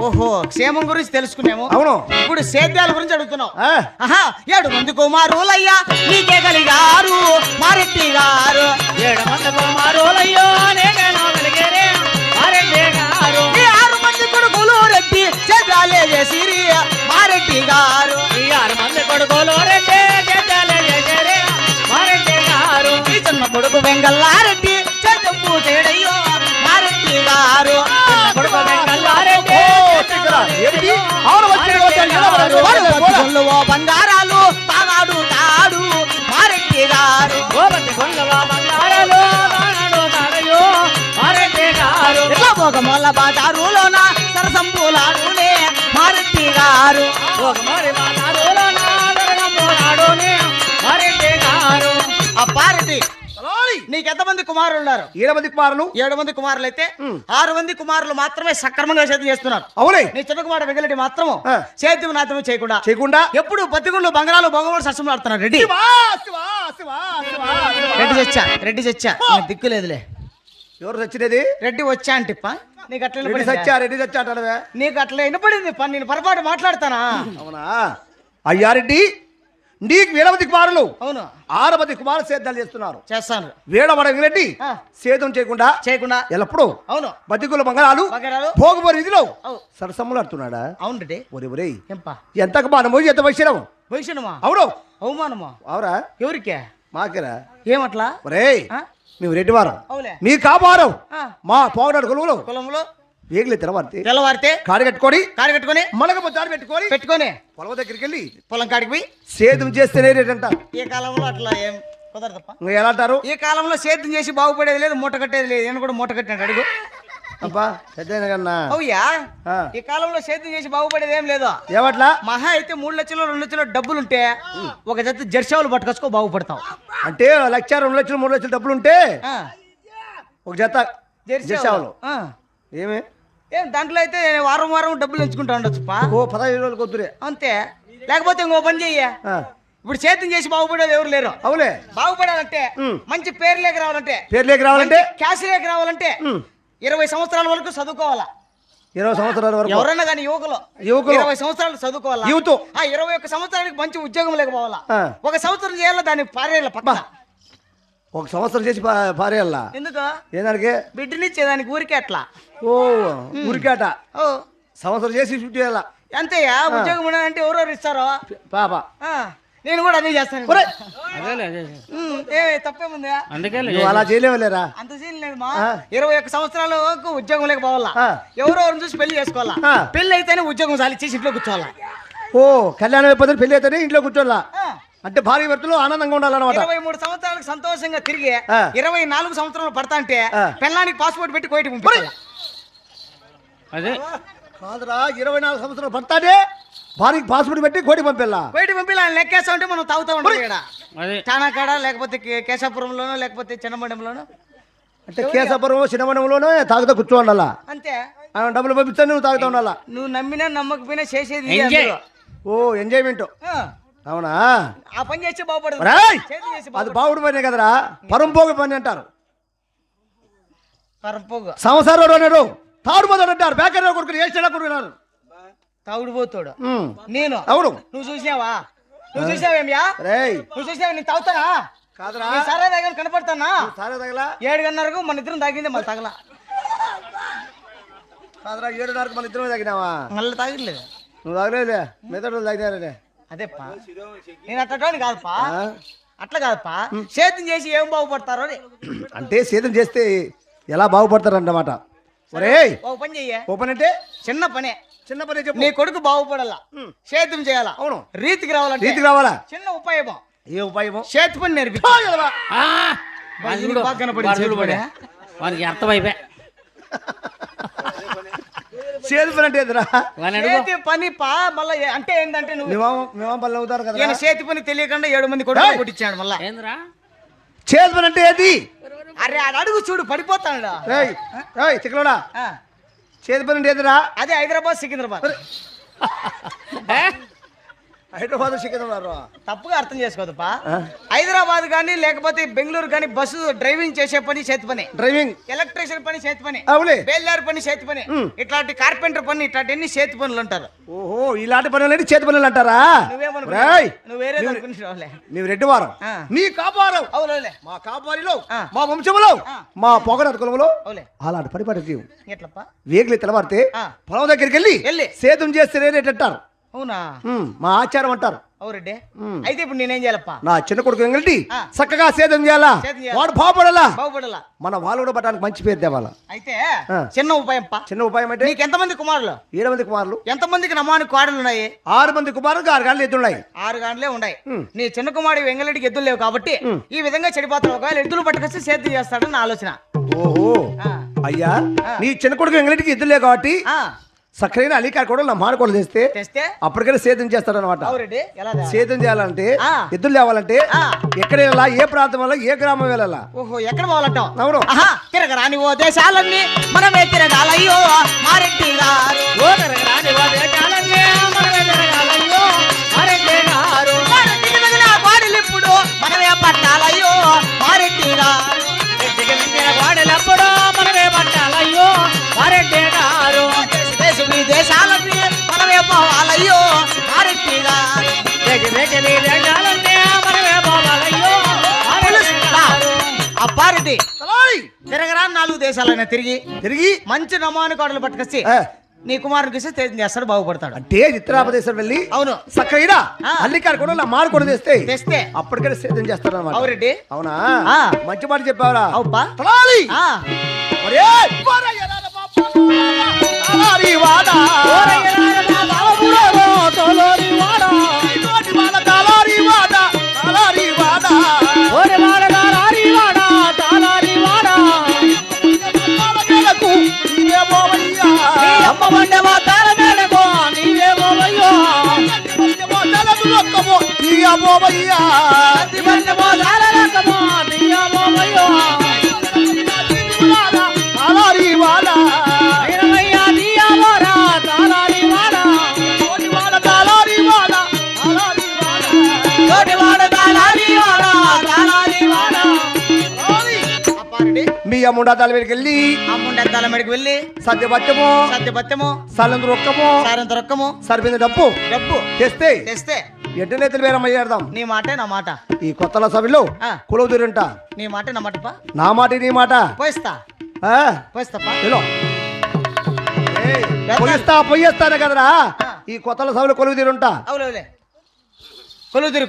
ఓహో క్షేమం గురించి తెలుసుకున్నాము. అవును. ఇప్పుడు సేద్యాల గురించి అడుగుతున్నావు. 7 మంది కుమారులయ్యా నీకే కలిగారు మారెడ్డి గారు. 7 మంది కుమారులయ్యో నేనేనో కలిగేరే మారెడ్డి గారు. ఈ 6 మంది కొడుకులు రెడ్డి సేద్యాలే చేసిరి మారెడ్డి గారు. ఈ 6 మంది కొడుకులు రెడ్డి సేద్యాలే చేసేరే మారెడ్డి గారు. ఈ చిన్న కొడుకు వెంగల్లారెడ్డి చెంపు చేయడయ్యో మారెడ్డి గారు. కొడుకు వెంకల్లారెడ్డి ఓ బంగారాలు తాగాడు తాడు మారెడ్డి గారు. ఓ బంతి కొండవా బంగారాలు తానాడు తాడయో మారెడ్డి గారు. ఒక మొల్ల బాజారులోన సరసంపులాడునే మారెడ్డి గారు. ఒక మరి మానాడులో నాడునే మారెడ్డి గారు. అప్పారెడ్డి నీకెంతమంది కుమారులు ఉన్నారు? 7 మంది కుమారులు. 7 మంది కుమారులు అయితే 6 మంది కుమారులు మాత్రమే సక్రమంగా సేద్యం చేస్తున్నారు. అవునే. నీ చిన్న కుమారుడు వెంగళరెడ్డి మాత్రము సేద్యం నాత్రం చేయకుండా ఎప్పుడు బతిగుళ్ళు బంగారాలు బొంగమూడు సరసంలో ఆడుతున్నారు. రెడ్డి రెడ్డి చచ్చా దిక్కు లేదులే. ఎవరు చచ్చినది? రెడ్డి వచ్చా అంటిప్ప నీకు అట్లా రెడ్డి చచ్చా అంటాడవే. నీకు అట్లా వినపడింది నేను పొరపాటు మాట్లాడతానా? అవునా అయ్యారెడ్డి నీకు 7 మంది కుమారులు. అవును. 6 మంది కుమారులు సేద్యాలు చేస్తున్నారు. చేస్తాను. రెడ్డి సేద్యం చేయకుండా ఎల్లప్పుడు అవును బతికుల బంగారాలు భోగబోరు ఇదిలో సరసమ్ములు ఆడుతున్నాడా? అవును రెడ్డి. ఒరే ఎంత మానము ఎంత వైశ్యము వైశ్యనమా? అవును. అవమానమా? అవురా? ఎవరికే? మాకేరా? ఏమట్లా? ఒరే మేము రెడ్డి వారం మీ కాపారం మా పోగడాడు కులంలో వేగులే తెల్లవారితే కాడి కట్టుకొని మనకు జాడి పెట్టుకొని పొలం దగ్గరికి వెళ్ళి పొలం కాడికి పోయి సేద్యం చేస్తేనే రేటంట. ఈ కాలంలో అట్లా ఏం కుదరదప్ప. ఎలా అంటారు? ఈ కాలంలో సేద్యం చేసి బాగుపడేది లేదు, మూట కట్టేది లేదు. నేను కూడా మూట కట్టినాడు అడుగు అబ్బా పెద్దనా. అవుయా ఈ కాలంలో సేద్యం చేసి బాగుపడేది ఏం లేదు. ఏమట్లా? మహా అయితే 3 లక్షలు 2 లక్షలు డబ్బులుంటే ఒక జత జెర్సీలు పట్టుకొచ్చుకో బాగుపడతావు. అంటే 1 లక్ష 2 లక్షలు 3 లక్షలు డబ్బులుంటే ఒక జత జెర్సీలు ఏం దాంట్లో అయితే వారం డబ్బులు ఎంచుకుంటా ఉండొచ్చు. 15 రోజులు కొద్దురే అంతే. లేకపోతే ఇంకో పని చెయ్య. ఇప్పుడు సేద్యం చేసి బాగుపడేది ఎవరు లేరు. అవులే. బాగుపడాలంటే మంచి పేర్లేకి రావాలంటే క్యాష్ లేక రావాలంటే 20 సంవత్సరాల వరకు చదువుకోవాలా. 20 సంవత్సరాల వరకు ఎవరన్నా కానీ యువకులు 20 సంవత్సరాలు చదువుకోవాలా. 21 సంవత్సరానికి మంచి ఉద్యోగం లేకపోవాలా. 1 సంవత్సరం చేయాలా దానికి పారేయాల పక్క. 1 సంవత్సరం చేసి పారేయాలా? ఎందుకు? ఏదానికి? బిడ్డనిచ్చేదానికి ఊరికే అట్లా. ఊరికేట సంవత్సరం చేసి చేయాల అంతేయా. ఉద్యోగం అంటే ఎవరెవరు ఇస్తారో పాప. నేను కూడా అదే చేస్తాను. తప్పేముందా? అలా చేయలేవులేరా? అంత సీన్ లేదు మా. 21 సంవత్సరాల వరకు ఉద్యోగం లేకపోవాలా. ఎవరెవరిని చూసి పెళ్లి చేసుకోవాలా. పెళ్లి అయితేనే ఉద్యోగం సాలిచ్చేసి ఇంట్లో కూర్చోవాలా. కళ్యాణం అయిపోతే పెళ్లి అయితేనే ఇంట్లో కూర్చోవాలా. అంటే భార్య భర్తలు ఆనందంగా ఉండాలన్నమాట. 23 సంవత్సరాలకు సంతోషంగా తిరిగి 24 సంవత్సరాలు పడతా అంటే పెళ్ళానికి పాస్పోర్ట్ పెట్టి కోయిటి పంపించాలి. అదే కాదురా 24 సంవత్సరాలు పడతానే భార్యకి పాస్పోర్ట్ పెట్టి కోటి పంపిల్లా. కోయిటి పంపిల్లా లెక్కేస్తా ఉంటే మనం తాగుతా ఉంటాం ఇక్కడ చానాకాడ లేకపోతే కేశాపురంలోనో లేకపోతే చిన్నమండంలోనో. అంటే కేశాపురం చిన్నమండంలోనో తాగుతా కూర్చోండాలా. అంతే. డబ్బులు పంపిస్తా నువ్వు తాగుతా ఉండాలా. నువ్వు నమ్మినా నమ్మకపోయినా చేసేది ఎంజాయ్మెంట్. అవునా? ఆ పని చేసి బాగుపడదు. అది బాగుడు పనే కదరా. పరంపోగు పని అంటారు. పరంపోగు సంవత్సరం అన్నాడు తాడుపోతాడు అంటారు. బేకరీ కొడుకుని ఏడ్చాడా కొడుకున్నారు తాగుడు పోతాడు. నేను అవును. నువ్వు చూసినావా? నువ్వు చూసావేమియా? నువ్వు చూసావా? నేను తాగుతానా? కాదురా. సారా దగ్గర కనపడతానా? సారా తగలా 7:30కు మన ఇద్దరం తాగింది మళ్ళీ తగలా. కాదురా 7:30కు మన ఇద్దరం తాగినావా? మళ్ళీ తాగలేదు. నువ్వు తాగలేదులే మిగతా తాగినారే. అదేపా నేను అట్లా కాదుపా. అట్లా కాదుపా. సేద్యం చేసి ఏం బాగుపడతారో అంటే సేద్యం చేస్తే ఎలా బాగుపడతారు అన్నమాట. ఓ పని చెయ్య. ఓ పని అంటే చిన్న పనే చెప్పు. నీ కొడుకు బాగుపడాలా. సేద్యం చేయాలా. అవును. రీతికి రావాలా. చిన్న ఉపాయమో. ఏ ఉపాయమో? చేతి పని నేర్పించు. వానికి అర్థమైపోయా. చేతి పని అంటే చేతి పని మళ్ళీ అంటే ఏంటంటే నువ్వు పనులు అవుతారు కదా. చేతి పని తెలియకుండా 7 మంది కొడుకు పుట్టించాడు మళ్ళా. చేతి పని అంటే ఏది? అరే అడుగు చూడు పడిపోతాడు. చిక్కలోడా చేతి పని అంటే ఏదిరా? అదే హైదరాబాద్ సికింద్రాబాద్. హైదరాబాద్ సికింద్రాబాద్ తప్పుగా అర్థం చేసుకోదప్పా. హైదరాబాద్ గానీ లేకపోతే బెంగళూరు గానీ బస్సు డ్రైవింగ్ చేసే పని చేతి పని, డ్రైవింగ్ ఎలక్ట్రీషియన్ పని చేతి పని, అవులే బేల్దారి పని చేతి పని, ఇట్లాంటి కార్పెంటర్ పని, ఇట్లాంటి అన్ని చేతి పనులు అంటారు. ఓహో ఇలాంటి పనులు చేతి పనులు అంటారా? నువ్వు వేరే అనుకుంటున్నావులే. నీవు రెడ్డివారం, మీ కాపారం, అవులే మా కాపారిలో, మా వంశములో, మా పొగడ కులములో అలాంటి పని పడి ఎట్లప్పా వేగులు తెలవారితే పొలం దగ్గరికి వెళ్ళి సేద్యం చేస్తే రేటంటారు. అవునా? మా ఆచారం అంటారు. అవురెడ్డి, అయితే ఇప్పుడు నేనేం చేయాలప్పా? నా చిన్న కొడుకు ఎంగల్టి చక్కగా సేద్యం చేయాలా, వాడు బాగుపడాలా, మన వాళ్ళు కూడా పట్టడానికి మంచి పేరు తేవాలా. అయితే చిన్న ఉపాయం పా. చిన్న ఉపాయం అంటే నీకు ఎంతమంది కుమారులు? 7 మంది కుమారులు. ఎంతమందికి నమానికి కోడలు ఉన్నాయి? 6 మంది కుమారులు, 6 గాండ్లు ఎద్దులున్నాయి. 6 గాండ్లే ఉన్నాయి. నీ చిన్న కుమారుడు వెంగళరెడ్డికి ఎద్దులు లేవు కాబట్టి ఈ విధంగా చెడిపోతాడు. ఒకవేళ ఎద్దులు పట్టుకొచ్చి సేద్యం చేస్తాడని నా ఆలోచన. ఓహో అయ్యా, నీ చిన్న కొడుకు ఎంగళరెడ్డికి ఎద్దులే కాబట్టి సక్కరైన అలీకారు కూడా నా మానకోడలు తెస్తే అప్పటికైనా సేద్యం చేస్తాడనమాట. సేద్యం చేయాలంటే ఎద్దులు లేవాలంటే ఎక్కడ వెళ్ళాలా, ఏ ప్రాంతం వల్ల, ఏ గ్రామం వెళ్ళాలా? ఓహో ఎక్కడ పోవాలంటావు? అవును. తిరగరాని ఓ దేశాలన్నీ మనమే తిరగాలయ్యో మారెడ్డి గారు. తిరగరాని ఓ దేశాలన్నీ మనమే తిరగాలయ్యో మారెడ్డి గారు. వాడిలిప్పుడు మనమే పట్టాలయ్యో మారెడ్డి గారు. వాడిలప్పుడు మనమే పట్టాలయ్యో మారెడ్డి గారు. దేశాలన్నీ మనమే పోవాలయ్యో మారెడ్డి గారు. దేశాలన్నీ మనమే పోవాలయ్యో అప్పారెడ్డి. తిరగరా 4 దేశాలైనా తిరిగి మంచి నమాను కోడలు పట్టుకొచ్చి నీ కుమారునికి సేద్యం చేస్తాడు, బాగుపడతాడు. అంటే ఉత్తరాప్రదేశ్ వెళ్ళి అవును సక్కగా అల్లికారు కూడా మారు కూడా తెస్తే అప్పటికైనా సేద్యం చేస్తాడు అన్నమాట. అవురెడ్డి, అవునా? మంచి మాట చెప్పావరా? అవుపా. మీ అమ్ముండాతాల మీదకి వెళ్ళి సత్యపత్యము సాలంత రొక్కము సరిపోయింది డబ్బు తెస్తే ఎడ్డ నేతలు వేరమ్మయ్యేద్దాం. నీ మాటే నా మాట. ఈ కొత్తల సభలో కులవుదురంట. నీ మాట నా మాట పా. నా మాట నీ మాట పోయిస్తానే కదరా. ఈ కొత్తల సభలో కొలువుదీరుంటా. అవులే కొలువుదీరు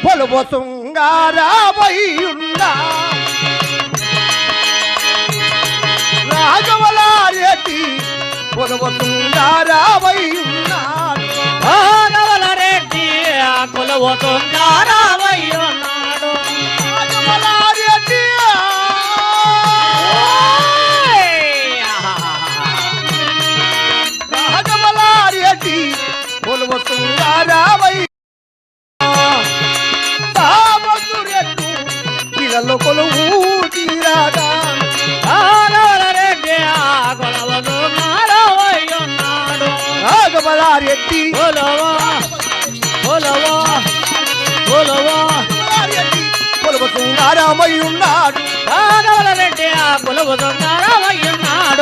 పొలుపు సుంగారాబయ్యుండా రాఘవలారెడ్డి పొలుపు సుంగారాబయ్యున్నాడు. రాఘవలారెడ్డి కొలువు సుంగారాబయ్యున్నాడు. రాఘవలారెడ్డి రాఘవలారెడ్డి పొలుపు సుంగారాబయ్య పిల్లలు కొలువు తీరాగా రాఘవలారెడ్డి కొలువు సుంగారామయ్యున్నాడు. రాఘవలారెడ్డి కొలువు సుంగారామయ్యున్నాడు.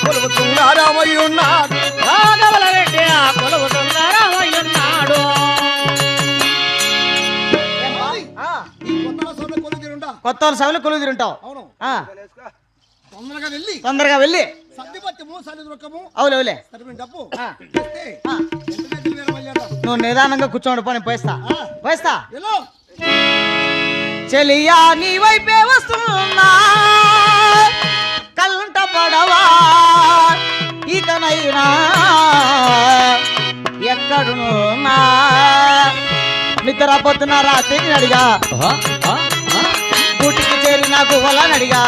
కొలువు సుంగారామయ్యున్నాడు. రాఘవలారెడ్డి కొలువు సుంగారామయ్యున్నాడు. కొత్త సభలో కొలువుదిరుంటావు. తొందరగా వెళ్ళి అవులే నువ్వు నిదానంగా కూర్చోండి పని పోయిస్తా చెలియా నీ వైపే వస్తున్నా కళ్ళంట పడవా ఇకనైనా ఎక్కడున్నా నిద్రపోతున్న రాత్రి అడిగా గుటికి చేరిన గుహలనడిగా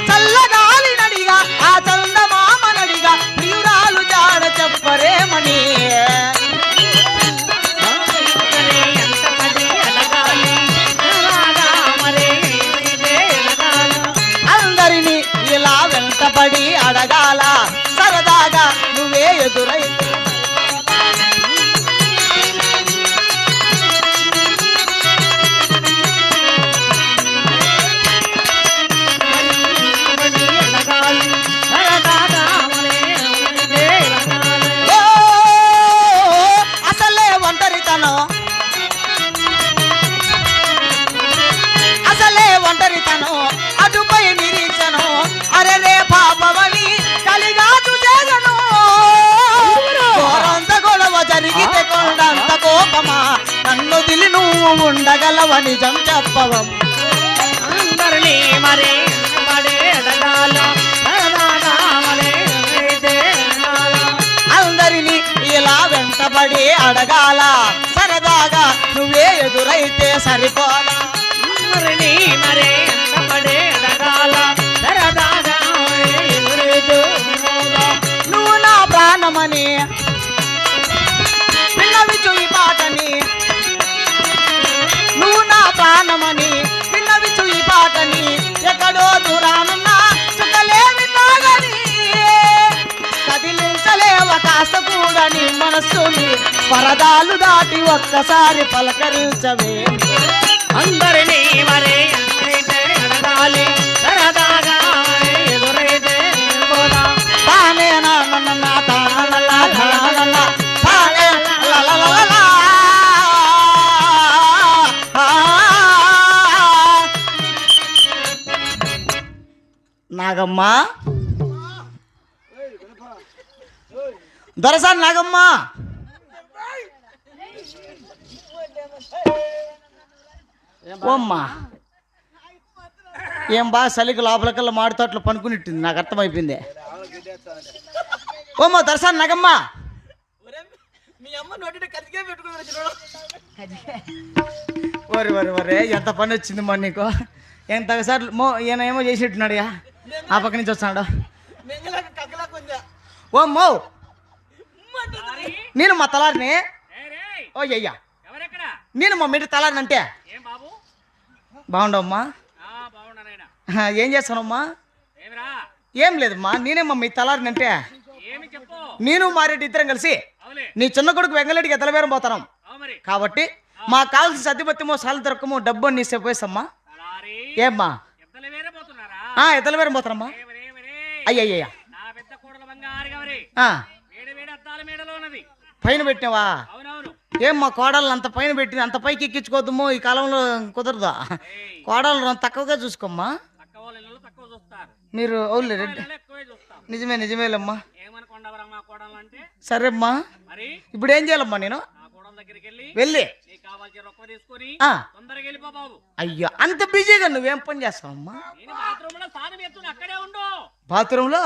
చల్లగాలి నడిగా ఆ చందమామ నడిగా ప్రియురాలు జాడ చెప్పరేమని అందరి ఎదురైతే అసలే ఒంటరితనం అటుపై నిరీక్షను అరే పాపమని కలిగాచు జగను కోరంత గొడవ జరిగితే కొండంత కోపమా నన్ను దిలి నువ్వు ఉండగలవని నిజం చెప్పవం అందరినీ మరి అందరినీ ఇలా వెంటబడి అడగాల సరదాగా నువ్వే ఎదురైతే సరిపోలా అందరినీ మరి సరదాగా నువ్వు నా ప్రాణమని పిల్లవిచు ఈ పాటని నువ్వు నా ప్రాణమని పిల్లవిచు ఈ పాటని ఎక్కడో దూరానున్నా చుట్టలేని తాగని కదిలించలేవ కాస్త కూడని మనస్సుని పరదాలు దాటి ఒక్కసారి పలకరించవే అందరినీ మరి అడగాలి సరదాగా ఎదురైతే తానేనా నన్న తానలా తానలా తానే లలలలా నాగమ్మ దొరసాని నాగమ్మ ఓమ్మా ఏం బా చలికి లోపలికల్లా మాడుతో అట్లా పనుకునిట్టింది నాకు అర్థమైపోయింది ఓమ్మా దర్శన్ నగమ్మ వరి వరి వరే ఎంత పని వచ్చింది మా నీకు ఎంతసార్లు ఈయన ఏమో చేసిట్టున్నాడు ఆ పక్క నుంచి వస్తున్నాడు ఓ మో నేను మా తలారిని ఓ అయ్యా నేను మా మిడి తలారిని అంటే బాగుండవమ్మా ఏం చేస్తానమ్మా ఏం లేదమ్మా నేనేమ్మా మీ తలారిని అంటే నేను మారెడ్డి ఇద్దరం కలిసి నీ చిన్న కొడుకు వెంగళరెడ్డికి ఎతలవేరం పోతాను కాబట్టి మా కాల్సి సర్దిపత్తిమో సాలు దొరకమో డబ్బు నీ చెప్పేసమ్మా ఏమ్మా ఎతలవేరం పోతానమ్మా అయ్యయ్యా పైన పెట్టినావా ఏం మా కోడలు అంత పైన పెట్టింది అంత పైకి ఎక్కించుకోవద్దుమో ఈ కాలంలో కుదరదా కోడలు తక్కువగా చూసుకోమ్మా మీరు అవులే రెడ్డి నిజమే నిజమేలమ్మా సరేమ్మా ఇప్పుడు ఏం చేయాలమ్మా నేను వెళ్ళి అయ్యో అంత బిజీగా నువ్వేం పని చేస్తావమ్మా బాత్రూమ్ లో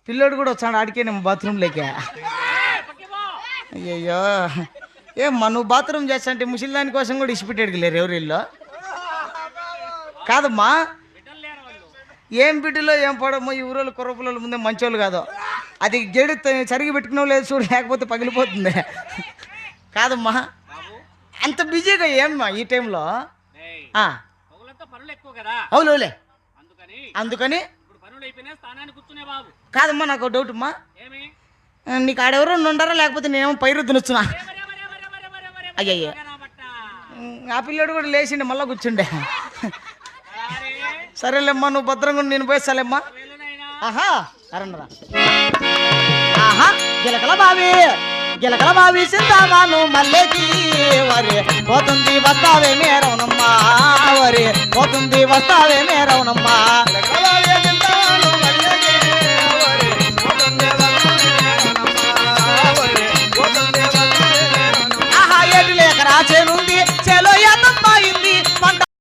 పిల్లోడు కూడా వచ్చాడు ఆడికేనేమో బాత్రూమ్ లేక అయ్యయ్యో ఏమ్మా నువ్వు బాత్రూమ్ చేస్తా అంటే ముసలిదాని కోసం కూడా ఇచ్చిపెట్టాడు లేరు ఎవరు ఇల్లు కాదమ్మా ఏం బిడ్డలో ఏం పడమ్మో ఈ ఊరోళ్ళు కుర్రపిల్లల ముందే మంచోళ్ళు కాదు అది గేడు సరిగి పెట్టుకున్నావు లేదు చూడు లేకపోతే పగిలిపోతుంది కాదమ్మా అంత బిజీగా ఏమ్మా ఈ టైంలో అవునులే అందుకని కాదమ్మా నాకు డౌట్ అమ్మా నీకు ఆడెవరో ఉండరా లేకపోతే నేనేమో పైరుద్దునొచ్చునా అయ్యయ్య ఆ పిల్లడు కూడా లేచిండే మళ్ళీ కూర్చుండే సరేలేమ్మా నువ్వు భద్రంగా నేను పోయిస్తాలేమ్మా ఆహా అరన్నరా ఆహా గిలకల బావి సిందామాను మల్లెకి వరి పోతుంది వస్తావే మేరవనమ్మా వరి పోతుంది వస్తావే మేరవనమ్మా